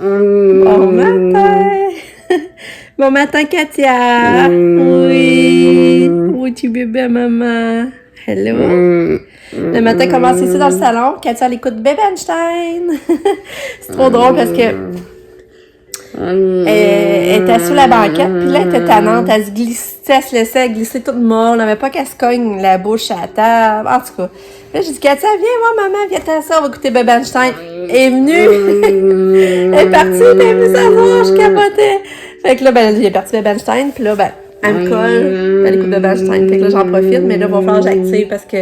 Bon matin! Bon matin, Katia! Oui! Oui, tu bébé, maman! Hello! Le matin, commence ici dans le salon. Katia, elle écoute Bébé Einstein! C'est trop drôle parce que elle était sous la banquette, puis là, elle était tannante. Elle se glissait, elle se laissait glisser toute molle. On n'avait pas qu'elle se cogne la bouche à la table. En tout cas. Là, j'ai dit, Katia, viens voir maman, viens t'asseoir, on va écouter Bébé Einstein. Elle est venue. Elle est partie, elle est venue s'asseoir, je capotais. Fait que là, ben, elle est partie Bébé Einstein, puis là, ben, elle me colle, elle écoute Bébé Einstein. Fait que là, j'en profite, mais là, il va falloir que j'active parce que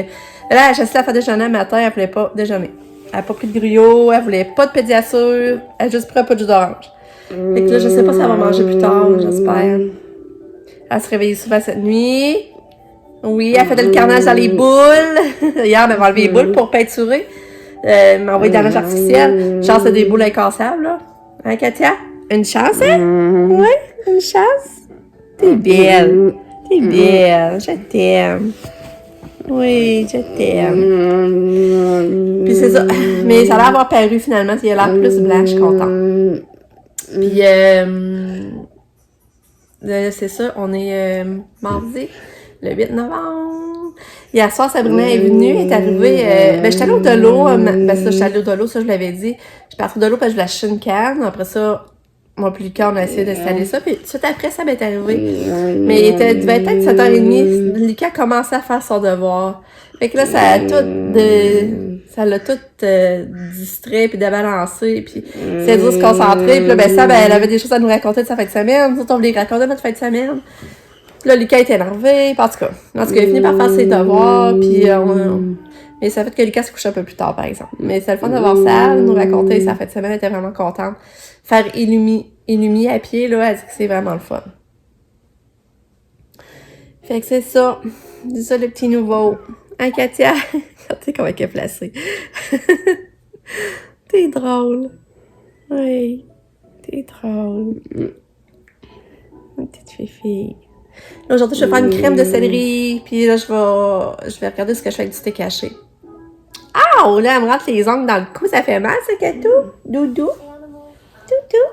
là, j'ai essayé à faire déjeuner le matin, elle voulait pas déjeuner. Elle n'a pas pris de gruau, elle voulait pas de pédiasure, elle a juste pris un peu de jus d'orange. Fait que là, je sais pas si elle va manger plus tard, j'espère. Elle se réveille souvent cette nuit. Oui, elle fait le carnage dans les boules. Hier, elle m'a enlevé les boules pour peinturer. Elle m'a envoyé des carnage artificiel. Chance, c'est des boules incassables, là. Hein, Katia? Une chance, hein? Oui, une chance. T'es belle. T'es belle. Je t'aime. Oui, je t'aime. Puis c'est ça. Mais ça a l'air d'avoir paru finalement. Il a l'air plus blanc, je suis contente. Puis, c'est ça, on est mardi, le 8 novembre. Hier soir, Sabrina est venue, elle est arrivée. Ben, j'étais allée au Dolo, ça, j'étais allée au Dolo, ça, je l'avais dit. Je suis partie au Dolo parce que je voulais acheter une canne. Après ça, moi, plus le cas, on a essayé d'installer ça. Puis, tout de suite après, ça m'est arrivé. Mais il devait être 7h30. Lucas commençait à faire son devoir. Fait que là, ça l'a tout distrait puis débalancé. Puis, c'est dur de se concentrer. Puis là, ben, ça, ben, elle avait des choses à nous raconter de sa fin de semaine. Nous autres, on voulait raconter notre fin de semaine. Puis là, Lucas était énervé. En tout cas, il a fini par faire ses devoirs. Puis, mais ça fait que Lucas se couche un peu plus tard, par exemple. Mais c'est le fun d'avoir ça, nous raconter sa fin de semaine. Elle était vraiment contente. Faire illumi à pied, là, elle dit que c'est vraiment le fun. Fait que c'est ça. C'est ça, le petit nouveau. Hein, Katia? Regardez comment elle est placée. T'es drôle. Oui. T'es drôle. Une petite fille. Là, aujourd'hui, je vais faire une crème de céleri. Puis là, je vais regarder ce que je fais avec du thé caché. Ah! Oh, là, elle me rentre les ongles dans le cou. Ça fait mal, ça, Katou? Doudou? Doudou?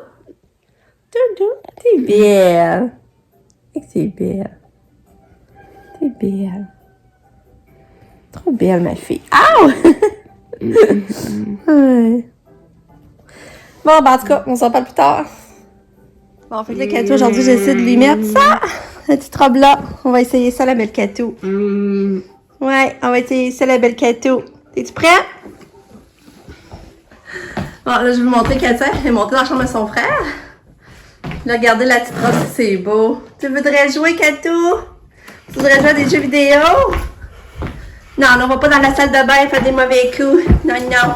Doudou? T'es belle. T'es belle. T'es belle. Trop belle, ma fille. Aouh! Ouais. Bon, ben, en tout cas, on s'en parle plus tard. Bon, fait que là, Katou, aujourd'hui, j'essaie de lui mettre ça. La petite robe là. On va essayer ça, la belle Katou. Ouais, on va essayer ça, la belle Katou. Es-tu prêt? Bon, là, je vais vous montrer Katia. Elle est montée dans la chambre de son frère. Là, regardez la petite robe, c'est beau. Tu voudrais jouer, Katou? Tu voudrais jouer à des jeux vidéo? Non, on va pas dans la salle de bain faire des mauvais coups. Non, non.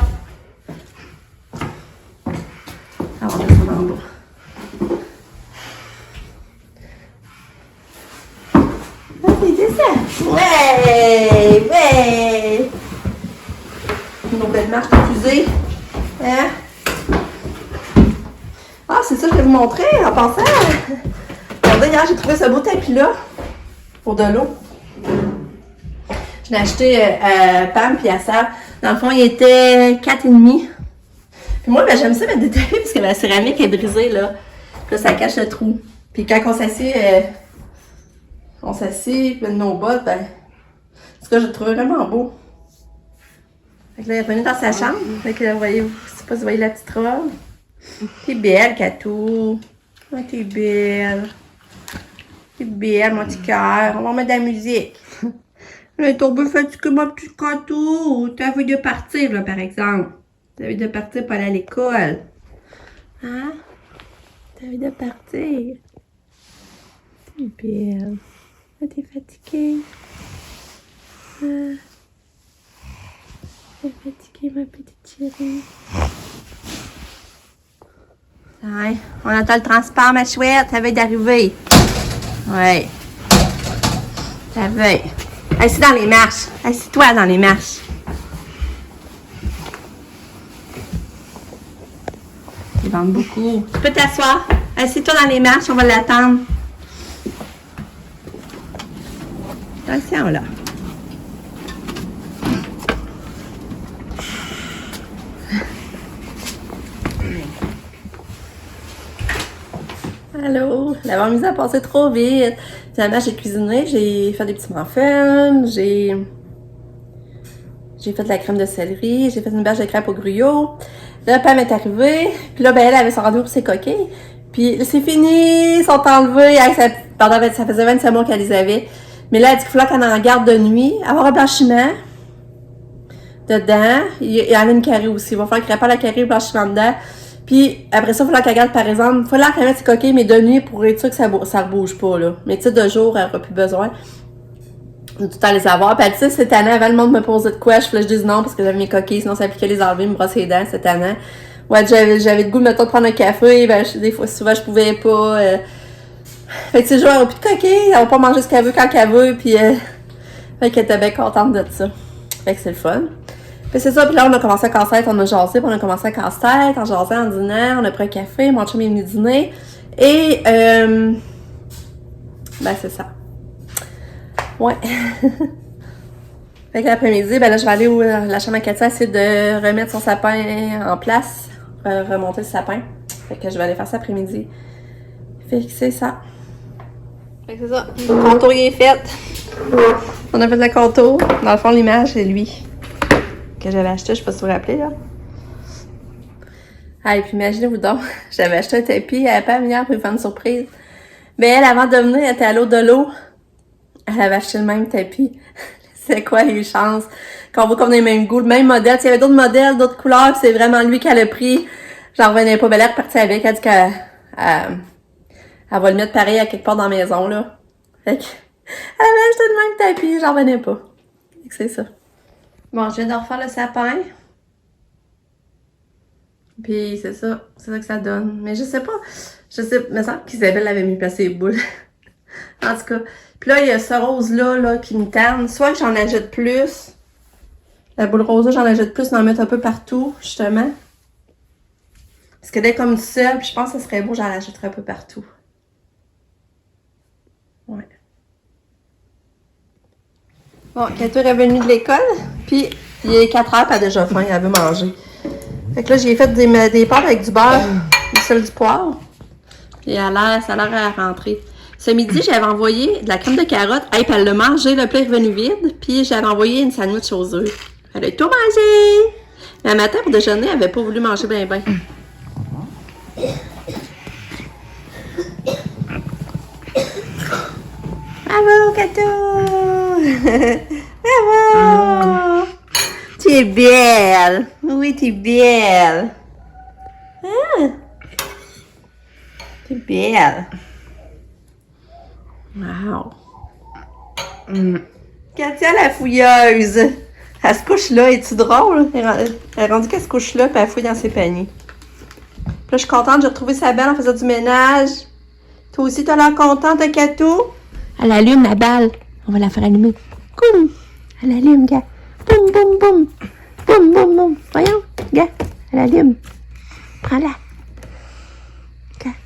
Ah, on va mettre ça en bas. Vas-y, descends. Ouais, ouais. Nos belles marches diffusées. Hein? Ah, c'est ça que je vais vous montrer en passant. Regardez, hier, j'ai trouvé ce beau tapis-là pour de l'eau. Je l'ai acheté à Pam puis à Sam. Dans le fond, il était 4,5. Puis moi, ben, j'aime ça mettre des tapis parce que la céramique est brisée, là. Puis là, ça cache le trou. Puis quand on s'assied, puis nos bottes, ben, en tout cas, je le trouvais vraiment beau. Fait que là, il est revenu dans sa chambre. Fait que là, voyez, je sais pas si vous voyez la petite robe. T'es belle, Katou. Oh, t'es belle. T'es belle, mon petit cœur. On va mettre de la musique. Là, t'es un peu fatigué, mon petit Katou. T'as envie de partir, là, par exemple. T'as envie de partir pour aller à l'école. Hein? T'as envie de partir. T'es belle. Ah, t'es fatiguée. Ah. T'es fatiguée, ma petite chérie. Ouais, on attend le transport, ma chouette. Ça veut d'arriver. Ouais. Ça veut. Assis dans les marches. Assis-toi dans les marches. Tu ventes beaucoup. Tu peux t'asseoir. Assis-toi dans les marches, on va l'attendre. Attention, là. Allô? La mise a passé trop vite. Finalement, j'ai cuisiné, j'ai fait des petits muffins, j'ai fait de la crème de céleri, j'ai fait une bâche de crêpes au gruyot. Là, Pam est arrivée, puis là, ben, elle avait son rendez-vous pour ses coquilles. Puis c'est fini, ils sont enlevés. Ça faisait 25 mois qu'elle les avait. Mais là, elle dit qu'il faut qu'elle en garde de nuit, avoir un blanchiment dedans. Il y a une carré aussi. Il va falloir qu'elle répare la carré, le blanchiment dedans. Puis après ça, il va falloir qu'elle garde, par exemple, il va falloir qu'elle mette ses coquilles, mais de nuit pour être sûr que ça rebouge pas, là. Mais tu sais, de jour, elle n'aura plus besoin de tout le temps les avoir. Puis elle dit, cette année, avant le monde me posait de quoi, je dis non, parce que j'avais mes coquilles, sinon ça appliquait les enlever, me brosser les dents cette année. Ouais, j'avais le goût, mettons, de prendre un café, ben, des fois, souvent, je pouvais pas. Fait que ces jours, elle aura plus de coquilles, elle va pas manger ce qu'elle veut quand elle veut, puis fait qu'elle était bien contente de ça. Fait que c'est le fun. Puis c'est ça, puis là, on a commencé à casse-tête, on a jasé, puis on a commencé à casse-tête, en jasant, en dînant, on a pris un café, mon chum est venu dîner, et ben c'est ça. Ouais. Fait que l'après-midi, ben là, je vais aller où la chambre à Katia essayer de remettre son sapin en place, remonter le sapin. Fait que je vais aller faire ça après-midi. Fait que c'est ça. Fait que c'est ça. Le contour, il est fait. On a fait le contour. Dans le fond, l'image, c'est lui que j'avais acheté, je sais pas si vous vous rappelez, là. Ah, et puis imaginez-vous donc, j'avais acheté un tapis à Pam hier pour lui faire une surprise. Mais elle, avant de venir, elle était à l'eau de l'eau. Elle avait acheté le même tapis. C'est quoi les chances qu'on voit qu'on ait le même goût, le même modèle. Il y avait d'autres modèles, d'autres couleurs, c'est vraiment lui qui a le prix. J'en revenais pas. Ben, elle est repartie avec. Elle dit qu'elle va le mettre pareil à quelque part dans la maison, là. Fait que, elle avait acheté le même tapis, j'en revenais pas. Fait que c'est ça. Bon, je viens de refaire le sapin. Puis c'est ça que ça donne. Mais je sais pas, il me semble qu'Isabelle avait mis passer les boules. En tout cas. Puis là, il y a ce rose-là qui me terne. Soit que j'en achète plus. La boule rose-là, j'en achète plus, d'en mettre un peu partout, justement. Parce que dès comme seule, puis je pense que ce serait beau, j'en achèterais un peu partout. Ouais. Bon, Kato est revenue de l'école, puis il est 4 heures, puis elle a déjà faim, elle veut manger. Fait que là, j'ai fait des pâtes avec du beurre, du sel, du poivre. Puis ça a l'air à rentrer. Ce midi, j'avais envoyé de la crème de carotte. Hey, puis elle l'a mangé, le plat est revenu vide. Puis j'avais envoyé une sandwich aux œufs. Elle a tout mangé! Mais un matin, pour déjeuner, elle avait pas voulu manger bien. Bravo, Kato! Bravo! Tu es belle! Oui, tu es belle! Ah. Tu es belle! Wow! Katia, la fouilleuse! Elle se couche là, es-tu drôle? Elle est rendue qu'elle se couche là, puis elle fouille dans ses paniers. Puis là, je suis contente, j'ai retrouvé sa belle en faisant du ménage. Toi aussi, t'as l'air contente, Kato? Elle allume la balle. On va la faire allumer. Coum! Elle allume, gars. Boum, boum, boum. Boum, boum, boum. Voyons, gars. Elle allume. Prends-la. Gars.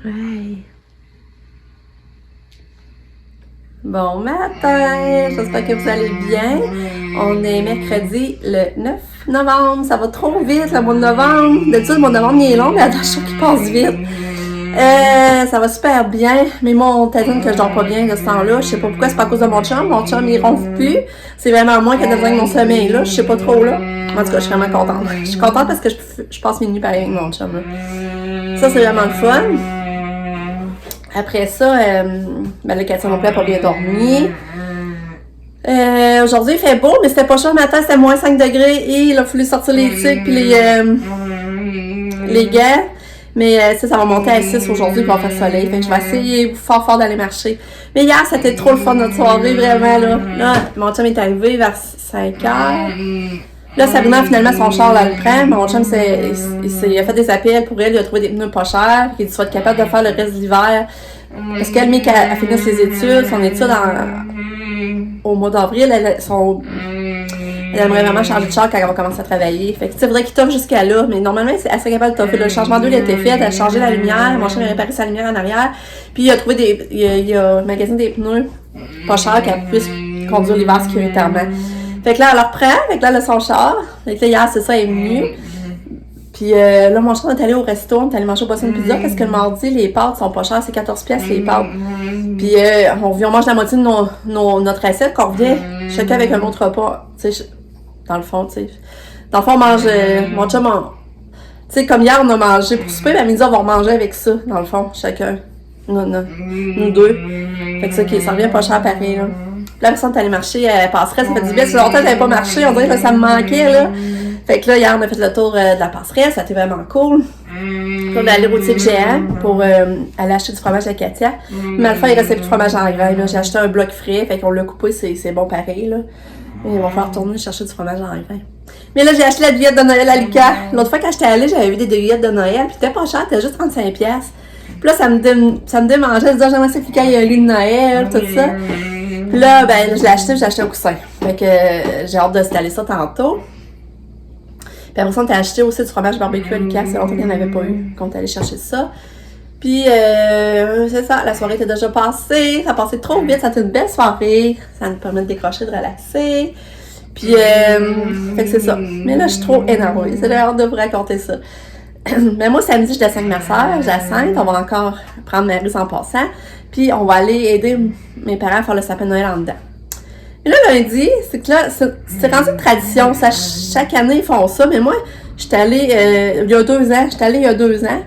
Ouais. Bon matin, j'espère que vous allez bien. On est mercredi le 9 novembre. Ça va trop vite, le mois de novembre. D'habitude, le mois de novembre, il est long, mais attention qu'il passe vite. Ça va super bien. Mais moi, on t'adonne que je dors pas bien de ce temps-là. Je sais pas pourquoi, c'est pas à cause de mon chum. Mon chum, il ronfle plus. C'est vraiment moi qui ai besoin de mon sommeil, là. Je sais pas trop, là. En tout cas, je suis vraiment contente. Je suis contente parce que je passe mes nuits pareil avec mon chum, là. Ça, c'est vraiment le fun. Après ça, ben le Katia non plus n'a pas bien dormi. Aujourd'hui, il fait beau, mais c'était pas chaud le matin, c'était moins 5 degrés et il a fallu sortir les tiges puis les gants. Mais ça va monter à 6 aujourd'hui, puis on va faire soleil. Fait que je vais essayer fort d'aller marcher. Mais hier, c'était trop le fun notre soirée, vraiment, là. Là, mon chum est arrivé vers 5 heures. Là, Sabrina, finalement, son char, là, le prend. Mon chum, il a fait des appels pour elle. Il a trouvé des pneus pas chers. Il dit, soit capable de faire le reste de l'hiver. Parce qu'elle, mais qu'elle finit ses études, son étude au mois d'avril, elle aimerait vraiment changer de char quand elle va commencer à travailler. Fait que, c'est vrai qu'il t'offre jusqu'à là. Mais normalement, elle serait capable de t'offrir. Le changement d'huile était fait. Elle a changé la lumière. Mon chum a réparé sa lumière en arrière. Puis, il a trouvé il a magasiné des pneus pas chers qu'elle puisse conduire l'hiver sécuritairement. Fait que là, elle le reprend, fait que là, elle a son char. Fait que là, hier, c'est ça, elle est venue. Puis là, mon chum est allé au resto, on est allé manger au Boston Pizza parce que le mardi, les pâtes sont pas chères, c'est 14 pièces les pâtes. Puis on mange la moitié de notre assiette, qu'on revient chacun avec un autre repas. Tu sais, dans le fond, tu sais. Dans le fond, on mange, mon chum, tu sais, comme hier, on a mangé pour souper, mais à midi, on va manger avec ça, dans le fond, chacun. Nous deux. Fait que ça revient pas cher pareil, là. Puis la personne est allée marcher, elle passerait, ça fait du bien. Ça fait longtemps que j'avais pas marché, on dirait que ça me manquait, là. Fait que là, hier, on a fait le tour de la passerelle, ça a été vraiment cool. Puis on est allé au boutique GM pour aller acheter du fromage à Katia. Mais à la fin, il restait plus de fromage en grain, là. J'ai acheté un bloc frais, fait qu'on l'a coupé, c'est bon pareil, là. Et ils vont faire retourner chercher du fromage en grain. Mais là, j'ai acheté la billette de Noël à Lucas. L'autre fois, quand j'étais allée, j'avais vu des billettes de Noël, puis c'était pas cher, c'était juste 35$. Puis là, ça me démangeait de dire, j'aimerais ça que Lucas ait un lit de Noël, tout ça. Puis là, ben, je l'ai acheté, j'ai acheté un coussin. Fait que j'ai hâte d'installer ça tantôt. Puis après ça, on t'a acheté aussi du fromage barbecue à Lucas, c'est longtemps qu'il n'y en avait pas eu, qu'on est allé chercher ça. Puis, c'est ça, la soirée était déjà passée, ça passait trop vite, ça a été une belle soirée, ça nous permet de décrocher, de relaxer. Puis, fait que c'est ça. Mais là, je suis trop énervée, c'est l'heure de vous raconter ça. Mais moi, samedi, je descends avec ma soeur, Jacinthe, on va encore prendre Maryse en passant, puis on va aller aider mes parents à faire le sapin de Noël en dedans. Et là, lundi, c'est que là, c'est rendu une tradition. Ça, chaque année, ils font ça. Mais moi, j'étais allée il y a 2 ans. J'étais allée il y a 2 ans.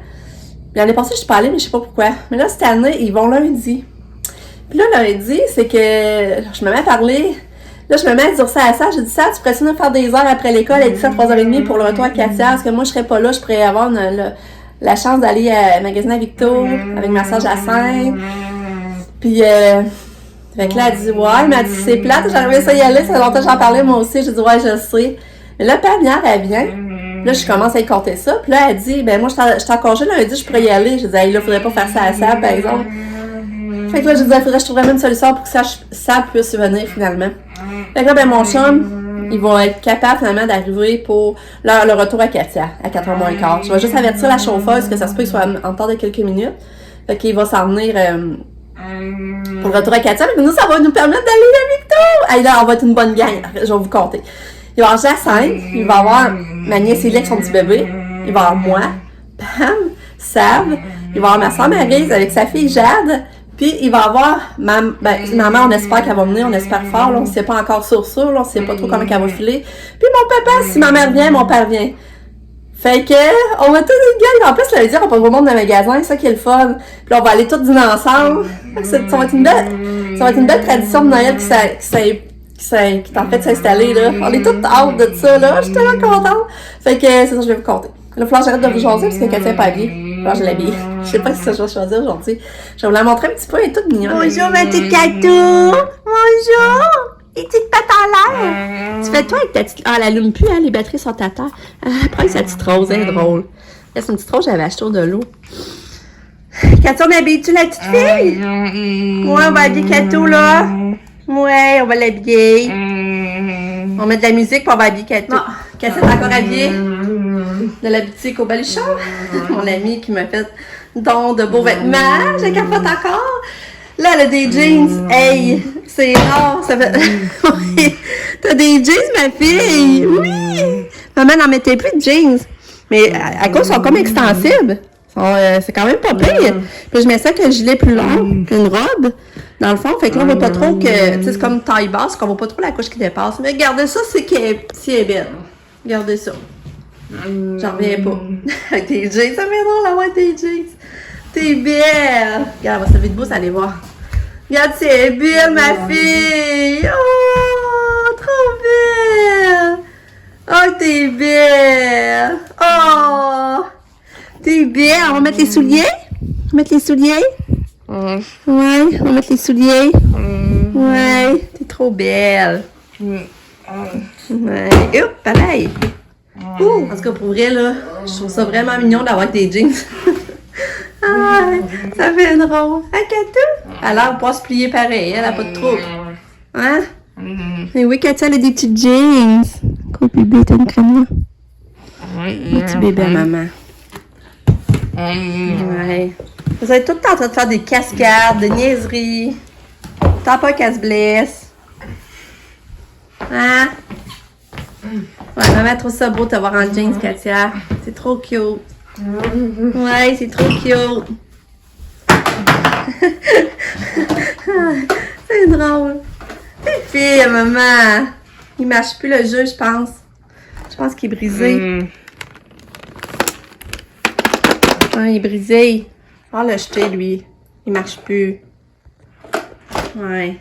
L'année passée, je suis pas allée, mais je sais pas pourquoi. Mais là, cette année, ils vont lundi. Puis là, lundi, c'est que je me mets à parler. Là, je me mets à dire ça à ça. J'ai dit ça, tu pourrais essayer de faire des heures après l'école. Elle dit ça à 3h30 pour le retour à Katia. Parce que moi, je serais pas là. Je pourrais avoir la chance d'aller magasiner à Victo avec ma soeur Jacinthe. Puis, fait que là, elle dit, ouais, elle m'a dit, c'est plate, j'arrivais ça y aller, ça fait longtemps que j'en parlais moi aussi. J'ai dit, ouais, je sais. Mais là, Pamière, elle vient. Là, je commence à y compter ça. Puis là, elle dit, ben, moi, je suis en congé lundi, je pourrais y aller. J'ai dit, hey, là, faudrait pas faire ça à Sab, par exemple. Fait que là, j'ai dit, il faudrait que je trouverais même une solution pour que Sab puisse venir, finalement. Fait que là, ben, mon chum, ils vont être capables, finalement, d'arriver pour le retour à Katia, à 4h moins le quart. Je vais juste avertir la chauffeuse que ça se peut qu'il soit en retard de quelques minutes. Fait qu'il va s'en venir, pour le retour à Katia, mais nous, ça va nous permettre d'aller à Victo! Hey, là, on va être une bonne gang. Je vais vous compter. Il va y avoir Jacinthe, il va y avoir ma nièce Célie avec son petit bébé, il va y avoir moi, Pam, Sab, il va y avoir ma soeur Maryse avec sa fille Jade, puis il va y avoir maman, on espère qu'elle va venir, on espère fort, là, on ne sait pas encore sûr, là, on ne sait pas trop comment elle va filer. Puis mon papa, si ma mère vient, mon père vient. Fait que, on va tous une gang. En plus, ça veut dire qu'on peut voir le monde dans le magasin, c'est ça qui est le fun. Puis là, on va aller tous dîner ensemble. Ça va être une belle tradition de Noël qui est en fait de s'installer, là. On est toutes hâte de ça, là. Je suis tellement contente. Fait que, c'est ça, je vais vous compter. Là, il va falloir que j'arrête de vous jaser parce que Katia n'est pas habillée. Alors, je l'habille. Je sais pas si ça je vais choisir aujourd'hui. Je vais vous la montrer un petit peu, elle est toute mignonne. Bonjour, ma petite Katou! Bonjour! Les petites pattes en l'air! Tu fais toi avec ta petite... Ah, elle allume plus, hein, les batteries sont à terre. Après, sa petite rose, elle est drôle. Là, c'est une petite rose, j'avais acheté de l'eau. Katou, on habille-tu la petite fille? Ouais, on va habiller Katou, là. Ouais, on va l'habiller. On va mettre de la musique, puis on va habiller Katou. Katou est encore habillée de la boutique au Baluchon. Mon amie qui m'a fait don de beaux vêtements. J'ai capote encore. Là, elle a des jeans. Hey, c'est rare. Ça fait... T'as des jeans, ma fille? Oui! Maman n'en mettait plus de jeans. Mais à cause, ils sont comme extensibles. C'est quand même pas pire. Puis je mets ça avec un gilet plus long qu'une robe. Dans le fond, fait que là, on voit pas trop que... Tu sais, c'est comme taille basse, qu'on voit pas trop la couche qui dépasse. Mais regardez ça, c'est qu'elle est belle. Regardez ça. J'en reviens pas. Avec tes jeans, ça fait drôle d'avoir tes jeans. T'es belle! Regarde, on va se lever debout, ça allez voir. Regarde, c'est belle, ma fille! Oh, trop belle! Oh, t'es belle! Oh! T'es belle! On va mettre les souliers? On va mettre les souliers? Ouais, on va mettre les souliers. Ouais, t'es trop belle. Ouais, hop, pareil. En tout cas, pour vrai, là, je trouve ça vraiment mignon d'avoir des jeans. Ah, ça fait drôle. Hein, Katou? Alors, on peut se plier pareil, elle a pas de trouble. Hein? Mais oui, Katia, elle a des petits jeans. Quoi, bébé, t'as une crème là? Un petit bébé à maman. Ouais. Vous êtes tout le temps en train de faire des cascades, des niaiseries. Tant pas qu'elle se blesse. Hein? Ouais, maman trouve ça beau de te voir en jeans, Katia. C'est trop cute. Ouais, c'est trop cute. C'est drôle. T'es fille, maman. Il marche plus le jeu, je pense. Je pense qu'il est brisé. Ouais, il est brisé. On va le jeter, lui. Il marche plus. Ouais.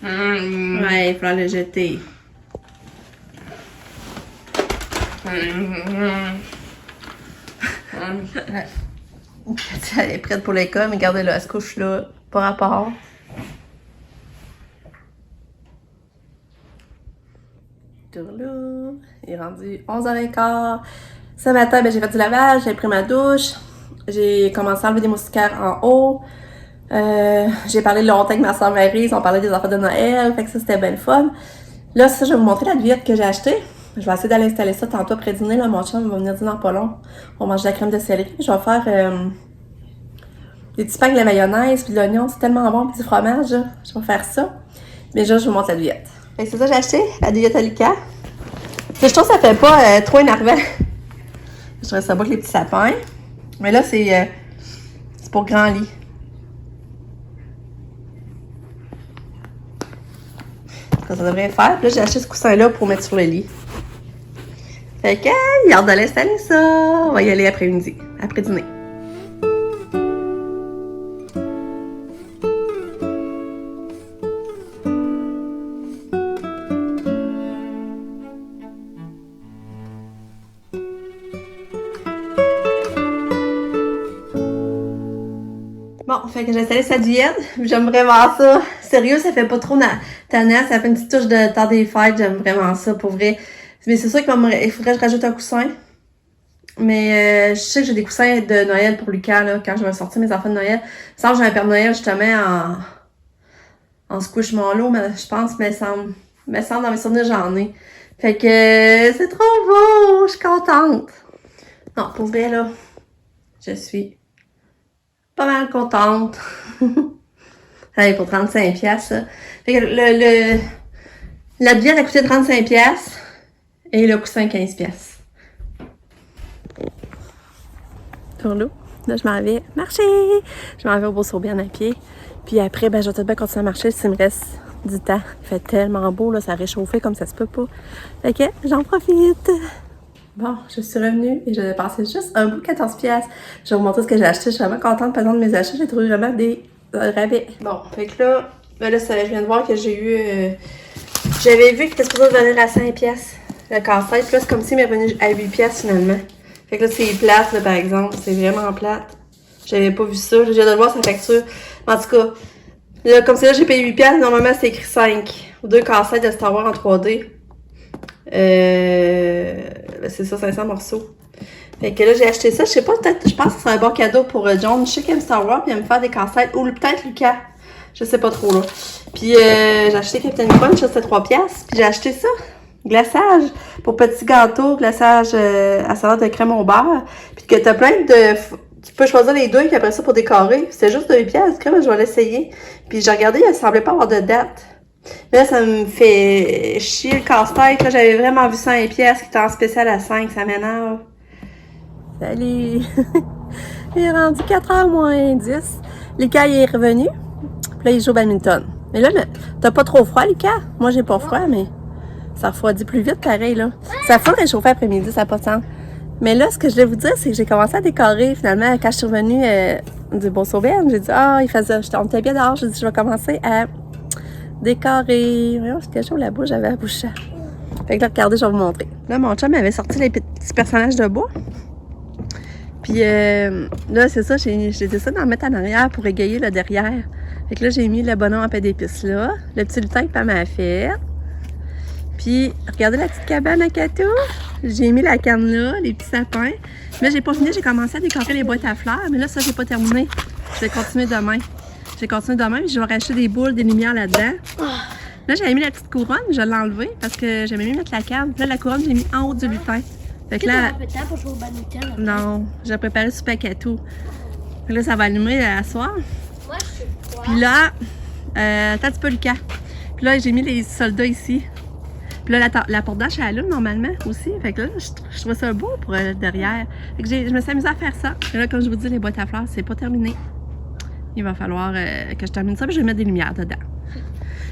Ouais, il va le jeter. Elle est prête pour l'école, mais regardez-la, elle se couche là. Pas rapport. Tourlou. Il est rendu 11h15. Ce matin, ben, j'ai fait du lavage, j'ai pris ma douche. J'ai commencé à enlever des moustiquaires en haut. J'ai parlé longtemps avec ma soeur Maryse, on parlait des affaires de Noël, fait que ça c'était bien le fun. Là, ça, je vais vous montrer la buvette que j'ai achetée. Je vais essayer d'aller installer ça tantôt après dîner. Là, mon chum va venir dîner dans pas long. On mange de la crème de céleri. Je vais faire des petits pains avec la mayonnaise puis de l'oignon. C'est tellement bon, puis du fromage. Là. Je vais faire ça. Mais déjà, je vous montre la buvette. Fait que c'est ça que j'ai acheté, la buvette à Lucas. Je trouve que ça fait pas trop énervant. Je trouve ça beau avec les petits sapins. Mais là, c'est pour grand lit. Ça devrait faire. Puis là, j'ai acheté ce coussin-là pour mettre sur le lit. Fait que, il a hâte de l'installer ça. On va y aller après-midi, après dîner. Bon, fait que j'ai installé sa diète. J'aime vraiment ça. Sérieux, ça fait pas trop tannant. Ça fait une petite touche de temps des fêtes. J'aime vraiment ça, pour vrai. Mais c'est sûr qu'il faudrait que je rajoute un coussin. Mais je sais que j'ai des coussins de Noël pour Lucas, là, quand je vais sortir mes enfants de Noël. Ça, j'ai un Père Noël, justement, en squishmallow, mais je pense, me semble dans mes souvenirs, j'en ai. Fait que c'est trop beau! Je suis contente. Non, pour vrai, là, je suis pas mal contente. Allez, pour 35$, ça. Fait que la billette a coûté 35$ et le coussin 15$. Tourlou. Là, je m'en vais marcher. Je m'en vais au Beau-Saubienne à pied. Puis après, ben, je vais tout de suite continuer à marcher s'il me reste du temps. Il fait tellement beau, là, ça a réchauffé comme ça se peut pas. Fait que j'en profite. Bon, je suis revenue et je vais passer juste un bout de 14$. Je vais vous montrer ce que j'ai acheté. Je suis vraiment contente par exemple de mes achats. J'ai trouvé vraiment des rabais. Bon, fait que là, je viens de voir que j'ai eu... J'avais vu que c'était supposé venir à 5$ le casse-tête. Puis là, c'est comme s'il m'est revenu à 8$ finalement. Fait que là, c'est plate, là, par exemple. C'est vraiment plate. J'avais pas vu ça. J'ai hâte de voir sa facture. En tout cas, là, comme c'est là, j'ai payé 8$. Normalement, c'est écrit 5. Ou 2 cassettes de Star Wars en 3D. C'est ça, 500 morceaux. Fait que là, j'ai acheté ça. Je sais pas, peut-être, je pense que c'est un bon cadeau pour John. Je sais qu'il aime Star Wars, puis il aime faire des cassettes. Ou peut-être Lucas. Je sais pas trop, là. Puis, j'ai acheté Captain Crunch, ça, c'était 3$. Puis, j'ai acheté ça. Glaçage pour petits gâteaux, glaçage à salade de crème au beurre. Puis que t'as plein de... Tu peux choisir les deux, puis après ça, pour décorer. C'était juste 2$. Crème, je vais l'essayer. Puis j'ai regardé, il semblait pas avoir de date. Mais là, ça me fait chier le casse-tête. Là, j'avais vraiment vu 5$ qui était en spécial à 5. Ça m'énerve. Salut! Il est rendu 4h moins 10. Lucas, il est revenu. Puis là, il joue au badminton. Mais là, t'as pas trop froid, Lucas? Moi, j'ai pas froid, mais... Ça refroidit plus vite, pareil, là. Ça fait réchauffer après-midi, ça n'a pas de sens. Mais là, ce que je voulais vous dire, c'est que j'ai commencé à décorer, finalement, quand je suis revenue du Beau-Saubienne. J'ai dit, il faisait... On était bien dehors, j'ai dit, je vais commencer à décorer. Voyons, j'étais chaud la bouche, j'avais la bouche. Fait que là, regardez, je vais vous montrer. Là, mon chum avait sorti les petits personnages de bois. Puis là, c'est ça, j'ai décidé d'en mettre en arrière pour égayer le derrière. Fait que là, j'ai mis le bonhomme en pain d'épices là, le petit lutin que Pam a fait. Puis, regardez la petite cabane à Kato. J'ai mis la canne là, les petits sapins. Mais j'ai pas fini, j'ai commencé à décorer les boîtes à fleurs. Mais là, ça, j'ai pas terminé. Je vais continuer demain. Puis je vais racheter des boules, des lumières là-dedans. Là, j'avais mis la petite couronne, je l'ai enlevée parce que j'aimais mieux mettre la canne. Puis là, la couronne, j'ai mis en haut du lutin. Fait que là... pour jouer au badminton, non, j'ai préparé super à Kato. Fait que là, ça va allumer à soir. Moi, je sais pas. Puis là, attends un petit peu, Lucas. Puis là, j'ai mis les soldats ici. Puis là, la porte d'âge, elle allume normalement aussi. Fait que là, je trouve ça beau pour derrière. Fait que je me suis amusée à faire ça. Et là, comme je vous dis, les boîtes à fleurs, c'est pas terminé. Il va falloir que je termine ça, puis je vais mettre des lumières dedans.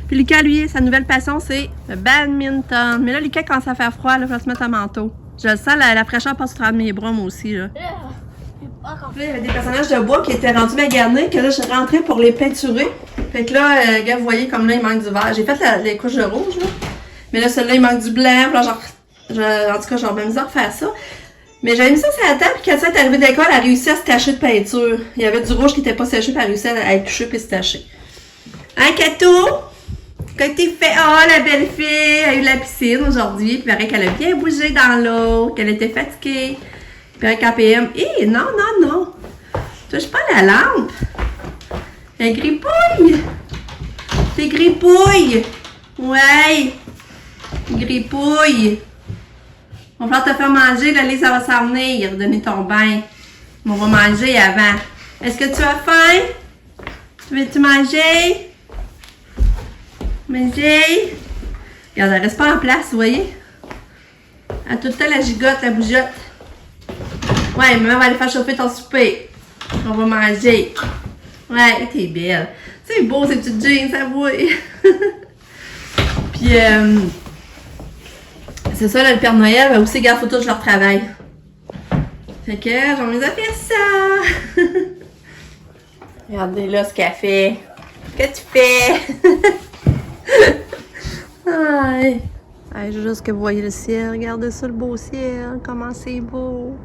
Puis Lucas, lui, sa nouvelle passion, c'est le badminton. Mais là, Lucas commence à faire froid, là, il va se mettre un manteau. Je le sens, la fraîcheur passe au travers de mes bras, moi aussi, là. Là, il y avait des personnages de bois qui étaient rendus maganés, que là, je rentrais pour les peinturer. Fait que là, gars, vous voyez, comme là, il manque du vert. J'ai fait les couches de rouge, là. Mais là, celui-là, il manque du blanc. Là, en tout cas, j'ai même misère à faire ça. Mais j'avais mis ça sur la table, puis quand ça est arrivé de l'école, elle a réussi à se tacher de peinture. Il y avait du rouge qui n'était pas séché, puis elle a réussi à être touchée puis se tacher. Hein, Kato? Qu'est-ce que tu fait? Oh, la belle fille! Elle a eu de la piscine aujourd'hui, puis il paraît qu'elle a bien bougé dans l'eau, qu'elle était fatiguée. Puis qu'en PM, hé, non, non, non! Touche pas la lampe! Elle gripouille! C'est gripouille! Ouais! Gripouille! On va te faire manger, là, Lise, ça va s'en venir, donner ton bain. On va manger avant. Est-ce que tu as faim? Veux-tu manger? Manger? Regarde, elle reste pas en place, vous voyez? Elle a tout le temps la gigote, la bougeotte. Ouais, maman va aller faire chauffer ton souper. On va manger. Ouais, t'es belle. C'est beau ces petites jeans, ça voit. Puis, c'est ça, là, le Père Noël va aussi garder photo de leur travail. Fait que j'ai envie de faire ça. Regardez là ce qu'elle fait. Qu'est-ce que tu fais? Aïe. Aïe, je veux juste que vous voyez le ciel. Regardez ça, le beau ciel. Comment c'est beau.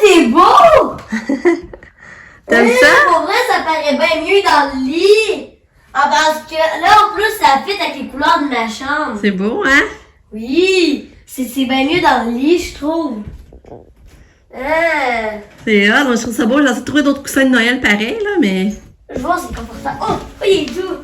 C'est beau! T'aimes ça? Pour vrai, ça paraît bien mieux dans le lit. Ah, parce que là, en plus, ça fit avec les couleurs de ma chambre. C'est beau, hein? Oui! C'est bien mieux dans le lit, je trouve. C'est hot, moi je trouve ça beau. J'ai essayé de trouver d'autres coussins de Noël pareil, là, mais. Je vois, c'est confortable. Oh, il est doux.